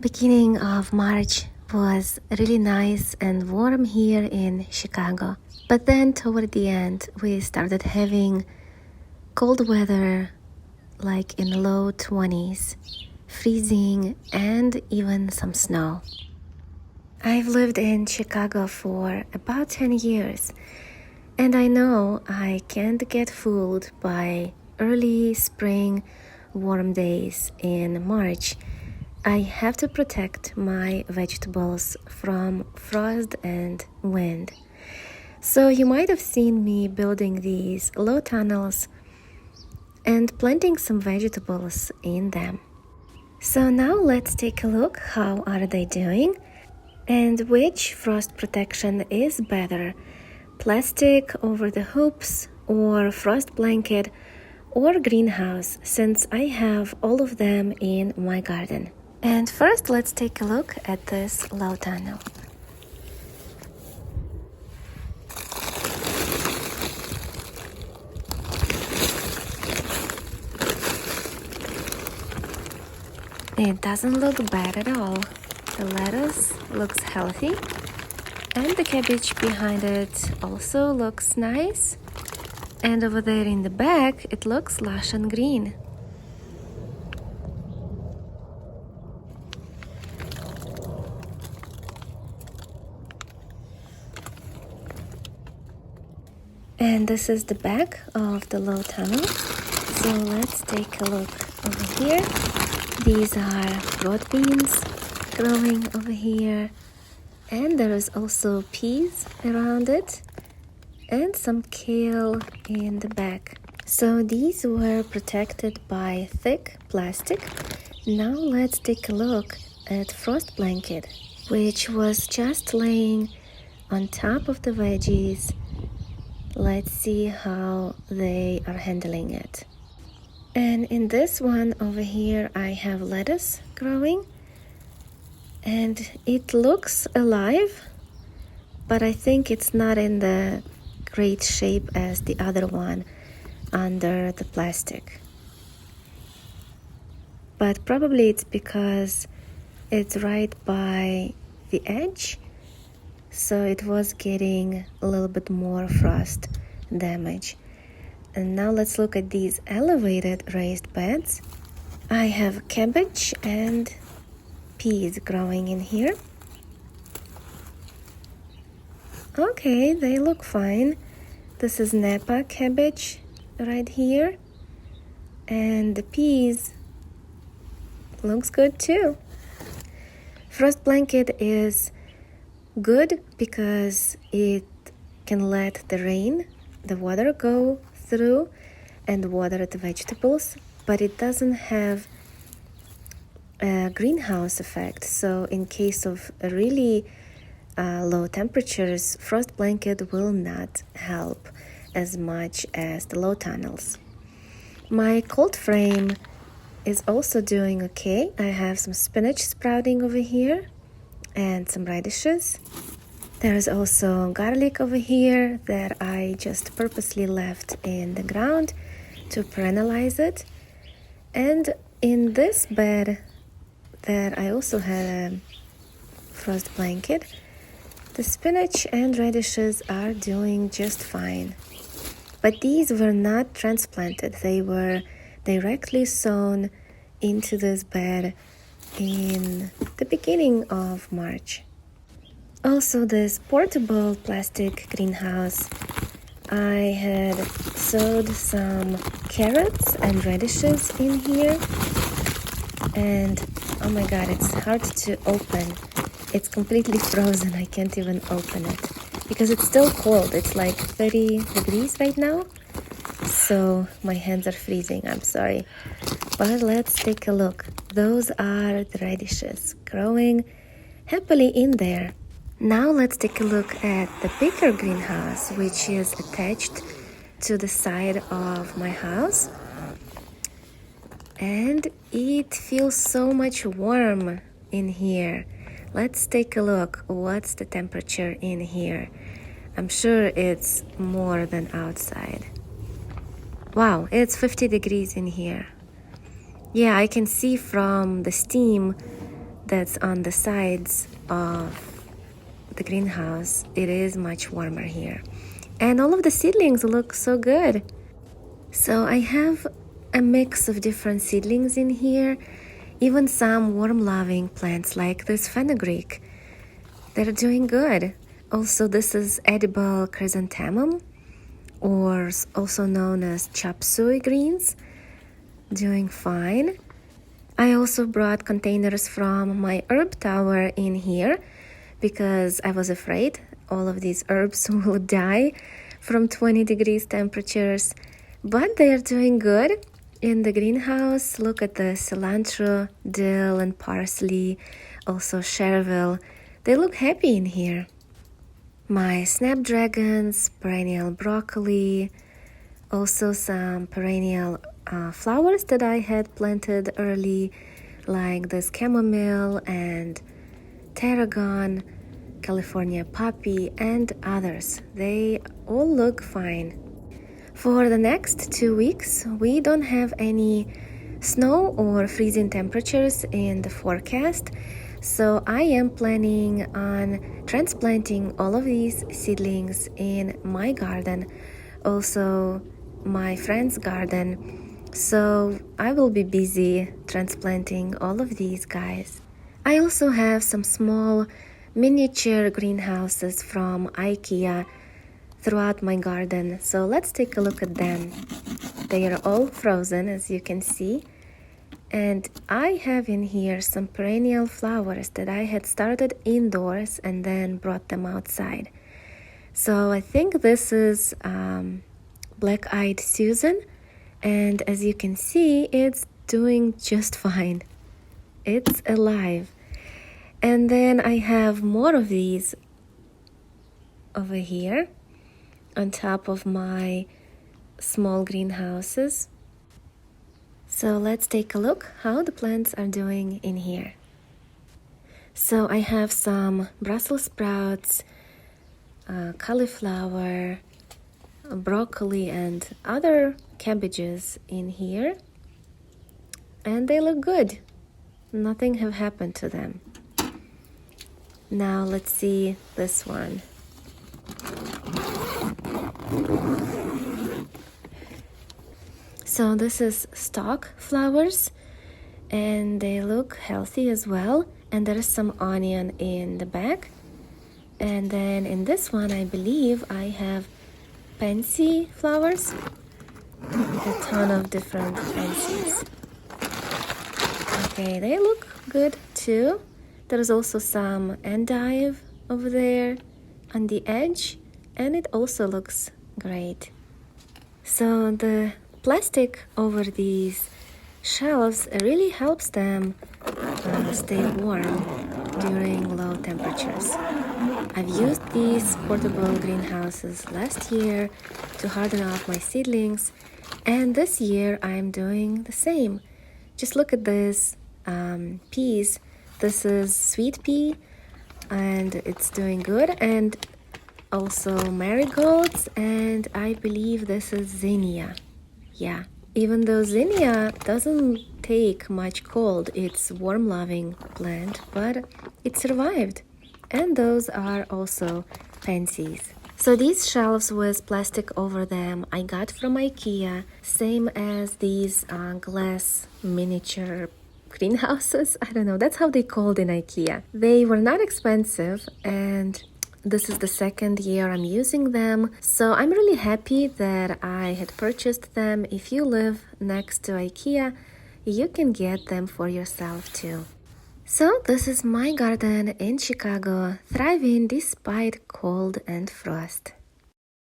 Beginning of March was really nice and warm here in Chicago. But then toward the end, we started having cold weather like in low 20s, freezing, and even some snow. I've lived in Chicago for about 10 years, and I know I can't get fooled by early spring warm days in March. I have to protect my vegetables from frost and wind. So you might have seen me building these low tunnels and planting some vegetables in them. So now let's take a look how are they doing and which frost protection is better, plastic over the hoops or frost blanket or greenhouse, since I have all of them in my garden. And first let's take a look at this low tunnel. It doesn't look bad at all. The lettuce looks healthy, and the cabbage behind it also looks nice. And over there in the back, it looks lush and green. And this is the back of the low tunnel. So let's take a look over here. These are broad beans growing over here, and there is also peas around it and some kale in the back. So these were protected by thick plastic. Now let's take a look at frost blanket, which was just laying on top of the veggies. Let's see how they are handling it. And in this one over here, I have lettuce growing, and it looks alive, but I think it's not in the great shape as the other one under the plastic. But probably it's because it's right by the edge, so it was getting a little bit more frost damage. And now let's look at these elevated raised beds. I have cabbage and peas growing in here. Okay, they look fine. This is Napa Cabbage right here. And the peas looks good too. Frost blanket is good because it can let the water go through and water the vegetables, but it doesn't have a greenhouse effect. So in case of really low temperatures, frost blanket will not help as much as the low tunnels. My cold frame is also doing okay. I have some spinach sprouting over here and some radishes. There's also garlic over here that I just purposely left in the ground to perennialize it. And in this bed that I also had a frost blanket, the spinach and radishes are doing just fine. But these were not transplanted. They were directly sown into this bed in the beginning of March. Also, this portable plastic greenhouse, I had sowed some carrots and radishes in here, and oh my god, it's hard to open. It's completely frozen. I can't even open it because it's still cold. It's like 30 degrees right now, so my hands are freezing. I'm sorry, but let's take a look. Those are the radishes growing happily in there. Now let's take a look at the bigger greenhouse, which is attached to the side of my house. And it feels so much warm in here. Let's take a look. What's the temperature in here? I'm sure it's more than outside. Wow, it's 50 degrees in here. Yeah, I can see from the steam that's on the sides of the greenhouse, it is much warmer here. And all of the seedlings look so good. So I have a mix of different seedlings in here, even some warm-loving plants like this fenugreek. They're doing good. Also, this is edible chrysanthemum, or also known as chop suey greens, doing fine. I also brought containers from my herb tower in here because I was afraid all of these herbs will die from 20 degrees temperatures, but they are doing good in the greenhouse. Look at the cilantro, dill, and parsley, also chervil. They look happy in here. My snapdragons, perennial broccoli, also some perennial flowers that I had planted early, like this chamomile and tarragon, California poppy, and others. They all look fine. For the next 2 weeks, we don't have any snow or freezing temperatures in the forecast, so I am planning on transplanting all of these seedlings in my garden, also my friend's garden. So I will be busy transplanting all of these guys. I also have some small miniature greenhouses from IKEA throughout my garden, so let's take a look at them. They are all frozen, as you can see, and I have in here some perennial flowers that I had started indoors and then brought them outside. So I think this is black-eyed Susan, and as you can see, it's doing just fine. It's alive. And then I have more of these over here on top of my small greenhouses. So let's take a look how the plants are doing in here. So I have some Brussels sprouts, cauliflower, broccoli, and other cabbages in here, and they look good. Nothing have happened to them. Now let's see this one. So this is stock flowers, and they look healthy as well, and there is some onion in the back. And then in this one, I believe I have pansy flowers, a ton of different pansies. Okay, they look good too. There's also some endive over there on the edge, and it also looks great. So the plastic over these shelves really helps them stay warm during low temperatures. I've used these portable greenhouses last year to harden up my seedlings, and this year I'm doing the same. Just look at this peas. This is sweet pea, and it's doing good, and also marigolds, and I believe this is zinnia. Yeah, even though zinnia doesn't take much cold, it's warm-loving plant, but it survived. And those are also pansies. So these shelves with plastic over them I got from IKEA, same as these glass miniature greenhouses. I don't know, that's how they called in IKEA. They were not expensive, and this is the second year I'm using them, so I'm really happy that I had purchased them. If you live next to IKEA, you can get them for yourself too. So this is my garden in Chicago, thriving despite cold and frost.